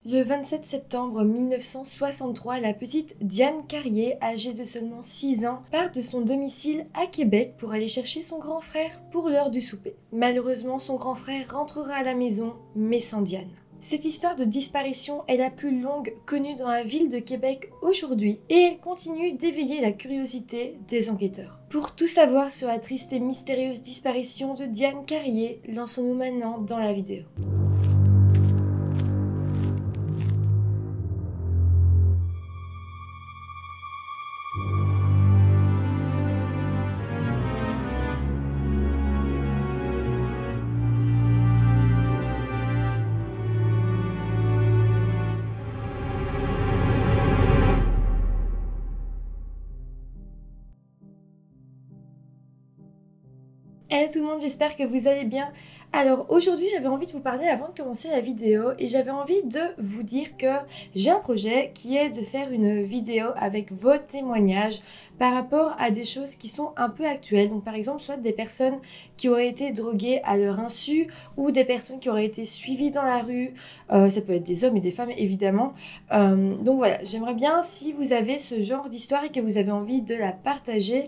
Le 27 septembre 1963, la petite Diane Carrier, âgée de seulement 6 ans, part de son domicile à Québec pour aller chercher son grand frère pour l'heure du souper. Malheureusement, son grand frère rentrera à la maison, mais sans Diane. Cette histoire de disparition est la plus longue connue dans la ville de Québec aujourd'hui et elle continue d'éveiller la curiosité des enquêteurs. Pour tout savoir sur la triste et mystérieuse disparition de Diane Carrier, lançons-nous maintenant dans la vidéo. Hello tout le monde, j'espère que vous allez bien. Alors aujourd'hui j'avais envie de vous parler avant de commencer la vidéo et j'avais envie de vous dire que j'ai un projet qui est de faire une vidéo avec vos témoignages par rapport à des choses qui sont un peu actuelles. Donc par exemple soit des personnes qui auraient été droguées à leur insu ou des personnes qui auraient été suivies dans la rue. Ça peut être des hommes et des femmes évidemment. Donc voilà, j'aimerais bien si vous avez ce genre d'histoire et que vous avez envie de la partager,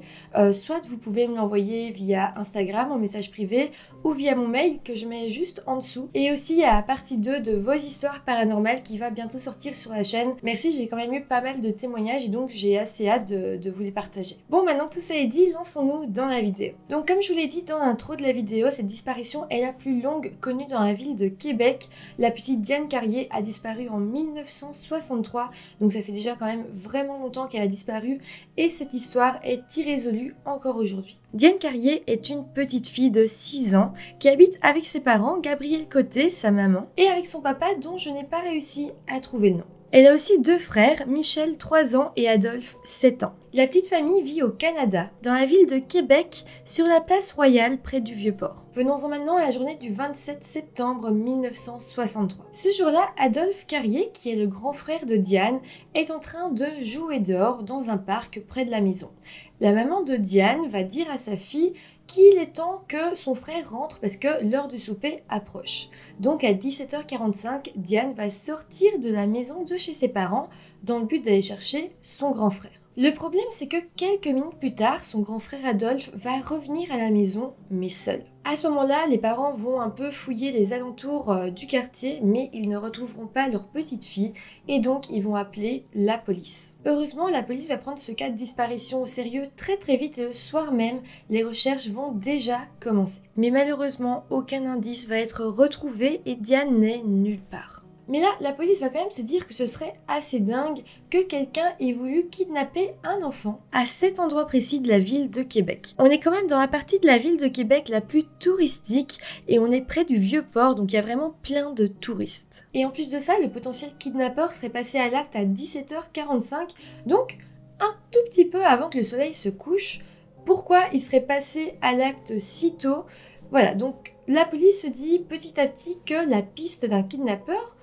soit vous pouvez me l'envoyer via Instagram en message privé ou via mon mail que je mets juste en dessous. Et aussi il y a la partie 2 de vos histoires paranormales qui va bientôt sortir sur la chaîne. Merci, j'ai quand même eu pas mal de témoignages et donc j'ai assez hâte de vous les partager. Bon, maintenant tout ça est dit, lançons-nous dans la vidéo. Donc comme je vous l'ai dit dans l'intro de la vidéo, cette disparition est la plus longue connue dans la ville de Québec. La petite Diane Carrier a disparu en 1963, donc ça fait déjà quand même vraiment longtemps qu'elle a disparu et cette histoire est irrésolue encore aujourd'hui. Diane Carrier est une petite fille de 6 ans qui habite avec ses parents, Gabriel Côté, sa maman, et avec son papa dont je n'ai pas réussi à trouver le nom. Elle a aussi 2 frères, Michel 3 ans et Adolphe 7 ans. La petite famille vit au Canada, dans la ville de Québec, sur la place Royale près du Vieux-Port. Venons-en maintenant à la journée du 27 septembre 1963. Ce jour-là, Adolphe Carrier, qui est le grand frère de Diane, est en train de jouer dehors dans un parc près de la maison. La maman de Diane va dire à sa fille qu'il est temps que son frère rentre parce que l'heure du souper approche. Donc à 17h45, Diane va sortir de la maison de chez ses parents dans le but d'aller chercher son grand frère. Le problème, c'est que quelques minutes plus tard, son grand frère Adolphe va revenir à la maison, mais seul. À ce moment-là, les parents vont un peu fouiller les alentours du quartier, mais ils ne retrouveront pas leur petite fille et donc ils vont appeler la police. Heureusement, la police va prendre ce cas de disparition au sérieux très vite et le soir même, les recherches vont déjà commencer. Mais malheureusement, aucun indice va être retrouvé et Diane n'est nulle part. Mais là, la police va quand même se dire que ce serait assez dingue que quelqu'un ait voulu kidnapper un enfant à cet endroit précis de la ville de Québec. On est quand même dans la partie de la ville de Québec la plus touristique et on est près du Vieux-Port, donc il y a vraiment plein de touristes. Et en plus de ça, le potentiel kidnappeur serait passé à l'acte à 17h45, donc un tout petit peu avant que le soleil se couche. Pourquoi il serait passé à l'acte si tôt? Voilà, donc la police se dit petit à petit que la piste d'un kidnappeur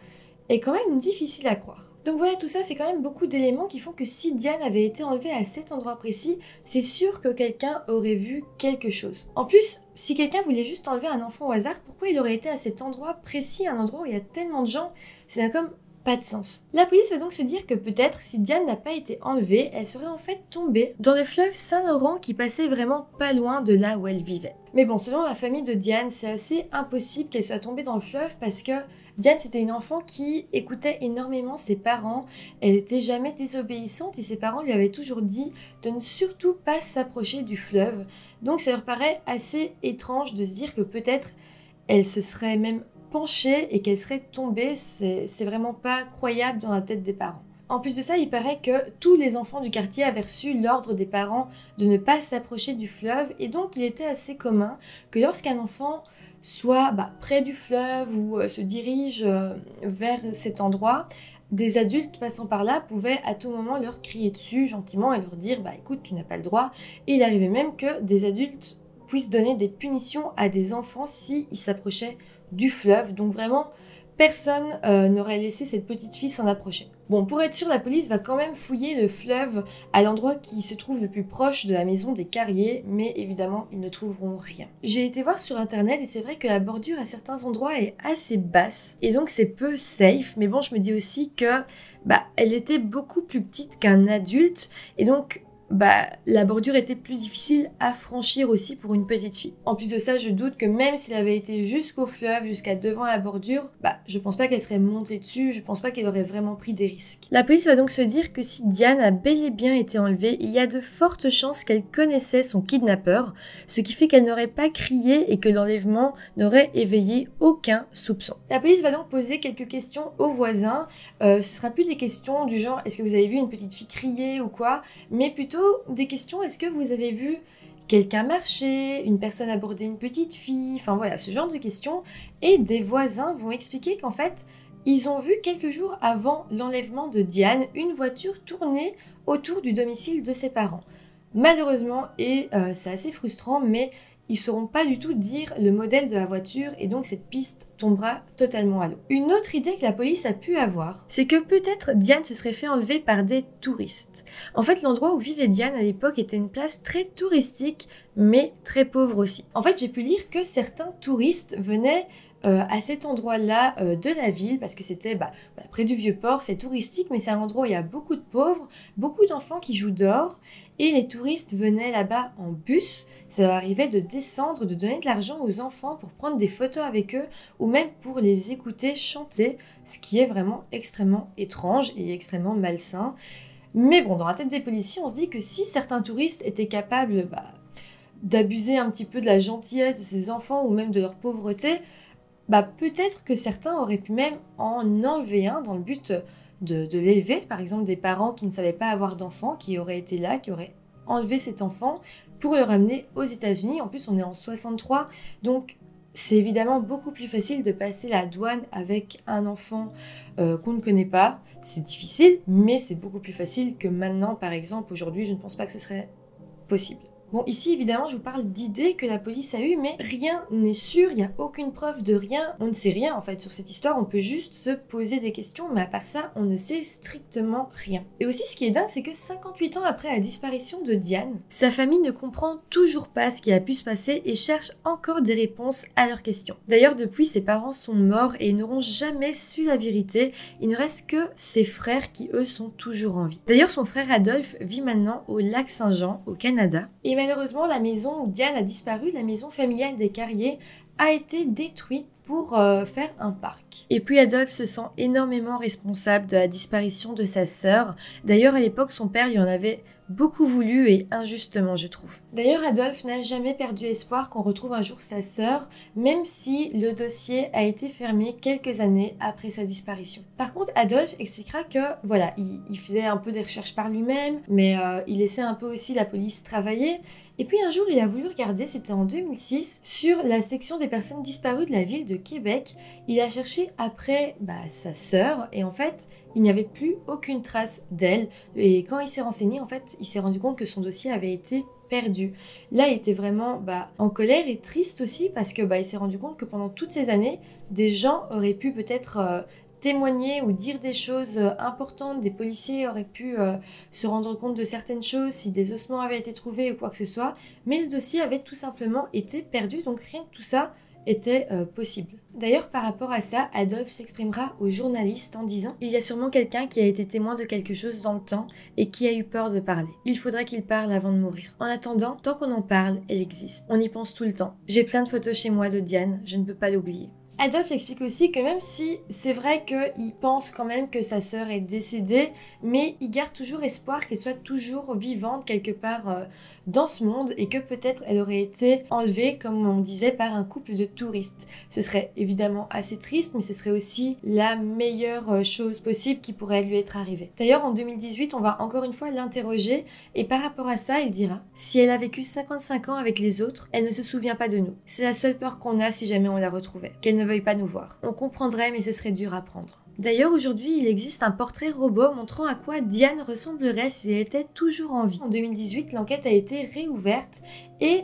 est quand même difficile à croire. Donc voilà, tout ça fait quand même beaucoup d'éléments qui font que si Diane avait été enlevée à cet endroit précis, c'est sûr que quelqu'un aurait vu quelque chose. En plus, si quelqu'un voulait juste enlever un enfant au hasard, pourquoi il aurait été à cet endroit précis, un endroit où il y a tellement de gens? C'est comme pas de sens. La police va donc se dire que peut-être si Diane n'a pas été enlevée, elle serait en fait tombée dans le fleuve Saint-Laurent qui passait vraiment pas loin de là où elle vivait. Mais bon, selon la famille de Diane, c'est assez impossible qu'elle soit tombée dans le fleuve parce que Diane, c'était une enfant qui écoutait énormément ses parents, elle n'était jamais désobéissante et ses parents lui avaient toujours dit de ne surtout pas s'approcher du fleuve. Donc ça leur paraît assez étrange de se dire que peut-être elle se serait même penchée et qu'elle serait tombée, c'est vraiment pas croyable dans la tête des parents. En plus de ça, il paraît que tous les enfants du quartier avaient reçu l'ordre des parents de ne pas s'approcher du fleuve et donc il était assez commun que lorsqu'un enfant soit près du fleuve ou se dirige vers cet endroit, des adultes passant par là pouvaient à tout moment leur crier dessus gentiment et leur dire écoute, tu n'as pas le droit. Et il arrivait même que des adultes puissent donner des punitions à des enfants s'ils s'approchaient du fleuve. Donc vraiment personne n'aurait laissé cette petite fille s'en approcher. Bon, pour être sûr, la police va quand même fouiller le fleuve à l'endroit qui se trouve le plus proche de la maison des Carrier, mais évidemment, ils ne trouveront rien. J'ai été voir sur internet et c'est vrai que la bordure à certains endroits est assez basse, et donc c'est peu safe, mais bon, je me dis aussi que elle était beaucoup plus petite qu'un adulte, et donc la bordure était plus difficile à franchir aussi pour une petite fille. En plus de ça, je doute que même s'il avait été jusqu'au fleuve, jusqu'à devant la bordure, je pense pas qu'elle serait montée dessus, je pense pas qu'elle aurait vraiment pris des risques. La police va donc se dire que si Diane a bel et bien été enlevée, il y a de fortes chances qu'elle connaissait son kidnappeur, ce qui fait qu'elle n'aurait pas crié et que l'enlèvement n'aurait éveillé aucun soupçon. La police va donc poser quelques questions aux voisins, ce sera plus des questions du genre est-ce que vous avez vu une petite fille crier ou quoi, mais plutôt des questions, est-ce que vous avez vu quelqu'un marcher, une personne aborder une petite fille, enfin voilà, ce genre de questions. Et des voisins vont expliquer qu'en fait, ils ont vu quelques jours avant l'enlèvement de Diane une voiture tourner autour du domicile de ses parents. Malheureusement, et c'est assez frustrant, mais ils ne sauront pas du tout dire le modèle de la voiture et donc cette piste tombera totalement à l'eau. Une autre idée que la police a pu avoir, c'est que peut-être Diane se serait fait enlever par des touristes. En fait, l'endroit où vivait Diane à l'époque était une place très touristique, mais très pauvre aussi. En fait, j'ai pu lire que certains touristes venaient à cet endroit-là de la ville, parce que c'était près du Vieux-Port, c'est touristique, mais c'est un endroit où il y a beaucoup de pauvres, beaucoup d'enfants qui jouent dehors, et les touristes venaient là-bas en bus. Ça leur arrivait de descendre, de donner de l'argent aux enfants pour prendre des photos avec eux, ou même pour les écouter chanter, ce qui est vraiment extrêmement étrange et extrêmement malsain. Mais bon, dans la tête des policiers, on se dit que si certains touristes étaient capables d'abuser un petit peu de la gentillesse de ces enfants, ou même de leur pauvreté, peut-être que certains auraient pu même en enlever un dans le but de l'élever. Par exemple, des parents qui ne savaient pas avoir d'enfants, qui auraient été là, qui auraient enlevé cet enfant pour le ramener aux États-Unis. En plus, on est en 63, donc c'est évidemment beaucoup plus facile de passer la douane avec un enfant qu'on ne connaît pas. C'est difficile, mais c'est beaucoup plus facile que maintenant, par exemple. Aujourd'hui, je ne pense pas que ce serait possible. Bon, ici, évidemment, je vous parle d'idées que la police a eues, mais rien n'est sûr, il n'y a aucune preuve de rien. On ne sait rien, en fait, sur cette histoire, on peut juste se poser des questions, mais à part ça, on ne sait strictement rien. Et aussi, ce qui est dingue, c'est que 58 ans après la disparition de Diane, sa famille ne comprend toujours pas ce qui a pu se passer et cherche encore des réponses à leurs questions. D'ailleurs, depuis, ses parents sont morts et n'auront jamais su la vérité. Il ne reste que ses frères qui, eux, sont toujours en vie. D'ailleurs, son frère Adolphe vit maintenant au Lac-Saint-Jean, au Canada. Et malheureusement, la maison où Diane a disparu, la maison familiale des Carrier, a été détruite pour faire un parc. Et puis Adolphe se sent énormément responsable de la disparition de sa sœur. D'ailleurs, à l'époque, son père lui en avait beaucoup voulu et injustement, je trouve. D'ailleurs, Adolphe n'a jamais perdu espoir qu'on retrouve un jour sa sœur, même si le dossier a été fermé quelques années après sa disparition. Par contre, Adolphe expliquera que, voilà, il faisait un peu des recherches par lui-même, mais il laissait un peu aussi la police travailler. Et puis un jour, il a voulu regarder, c'était en 2006, sur la section des personnes disparues de la ville de Québec. Il a cherché après sa sœur et en fait, il n'y avait plus aucune trace d'elle. Et quand il s'est renseigné, en fait, il s'est rendu compte que son dossier avait été perdu. Là, il était vraiment en colère et triste aussi parce que il s'est rendu compte que pendant toutes ces années, des gens auraient pu peut-être témoigner ou dire des choses importantes, des policiers auraient pu se rendre compte de certaines choses si des ossements avaient été trouvés ou quoi que ce soit, mais le dossier avait tout simplement été perdu, donc rien que tout ça était possible. D'ailleurs, par rapport à ça, Adolphe s'exprimera aux journalistes en disant « Il y a sûrement quelqu'un qui a été témoin de quelque chose dans le temps et qui a eu peur de parler. Il faudrait qu'il parle avant de mourir. En attendant, tant qu'on en parle, elle existe. On y pense tout le temps. J'ai plein de photos chez moi de Diane, je ne peux pas l'oublier. » Adolphe explique aussi que même si c'est vrai qu'il pense quand même que sa sœur est décédée, mais il garde toujours espoir qu'elle soit toujours vivante quelque part dans ce monde et que peut-être elle aurait été enlevée, comme on disait, par un couple de touristes. Ce serait évidemment assez triste, mais ce serait aussi la meilleure chose possible qui pourrait lui être arrivée. D'ailleurs, en 2018, on va encore une fois l'interroger et par rapport à ça, il dira « Si elle a vécu 55 ans avec les autres, elle ne se souvient pas de nous. C'est la seule peur qu'on a si jamais on la retrouvait. Qu'elle ne veuille pas nous voir. On comprendrait, mais ce serait dur à prendre. » D'ailleurs, aujourd'hui, il existe un portrait robot montrant à quoi Diane ressemblerait si elle était toujours en vie. En 2018, l'enquête a été réouverte et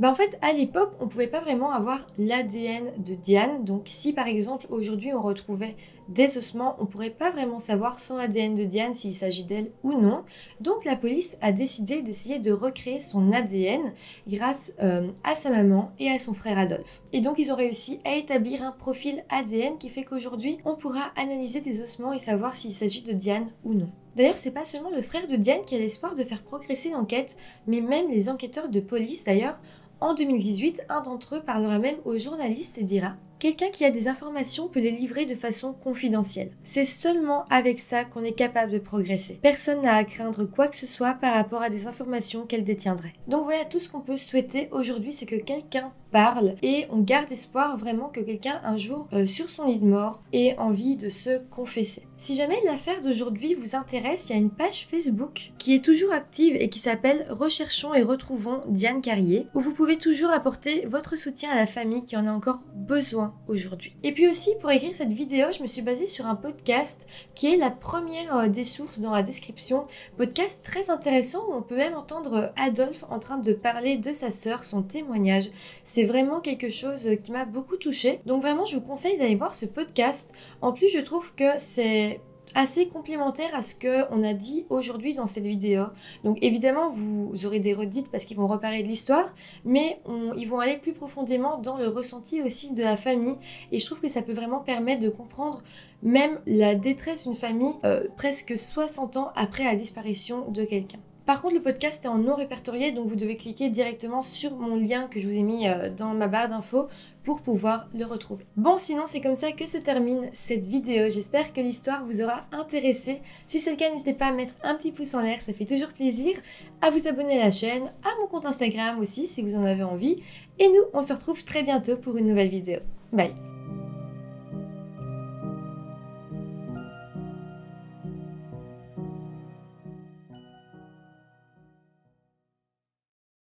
En fait, à l'époque, on pouvait pas vraiment avoir l'ADN de Diane. Donc si par exemple aujourd'hui on retrouvait des ossements, on pourrait pas vraiment savoir sans l'ADN de Diane s'il s'agit d'elle ou non. Donc la police a décidé d'essayer de recréer son ADN grâce à sa maman et à son frère Adolphe. Et donc ils ont réussi à établir un profil ADN qui fait qu'aujourd'hui on pourra analyser des ossements et savoir s'il s'agit de Diane ou non. D'ailleurs, c'est pas seulement le frère de Diane qui a l'espoir de faire progresser l'enquête, mais même les enquêteurs de police d'ailleurs. En 2018, un d'entre eux parlera même aux journalistes et dira « Quelqu'un qui a des informations peut les livrer de façon confidentielle. C'est seulement avec ça qu'on est capable de progresser. Personne n'a à craindre quoi que ce soit par rapport à des informations qu'elle détiendrait. » Donc voilà, tout ce qu'on peut souhaiter aujourd'hui, c'est que quelqu'un parle et on garde espoir vraiment que quelqu'un un jour sur son lit de mort ait envie de se confesser. Si jamais l'affaire d'aujourd'hui vous intéresse, il y a une page Facebook qui est toujours active et qui s'appelle Recherchons et retrouvons Diane Carrier, où vous pouvez toujours apporter votre soutien à la famille qui en a encore besoin aujourd'hui. Et puis aussi, pour écrire cette vidéo, je me suis basée sur un podcast qui est la première des sources dans la description. Podcast très intéressant où on peut même entendre Adolphe en train de parler de sa sœur, son témoignage. C'est vraiment quelque chose qui m'a beaucoup touchée. Donc vraiment, je vous conseille d'aller voir ce podcast. En plus, je trouve que c'est assez complémentaire à ce qu'on a dit aujourd'hui dans cette vidéo. Donc évidemment, vous aurez des redites parce qu'ils vont reparler de l'histoire, mais ils vont aller plus profondément dans le ressenti aussi de la famille. Et je trouve que ça peut vraiment permettre de comprendre même la détresse d'une famille presque 60 ans après la disparition de quelqu'un. Par contre, le podcast est en non répertorié, donc vous devez cliquer directement sur mon lien que je vous ai mis dans ma barre d'infos pour pouvoir le retrouver. Bon, sinon c'est comme ça que se termine cette vidéo. J'espère que l'histoire vous aura intéressé. Si c'est le cas, n'hésitez pas à mettre un petit pouce en l'air, ça fait toujours plaisir. À vous abonner à la chaîne, à mon compte Instagram aussi si vous en avez envie. Et nous, on se retrouve très bientôt pour une nouvelle vidéo. Bye!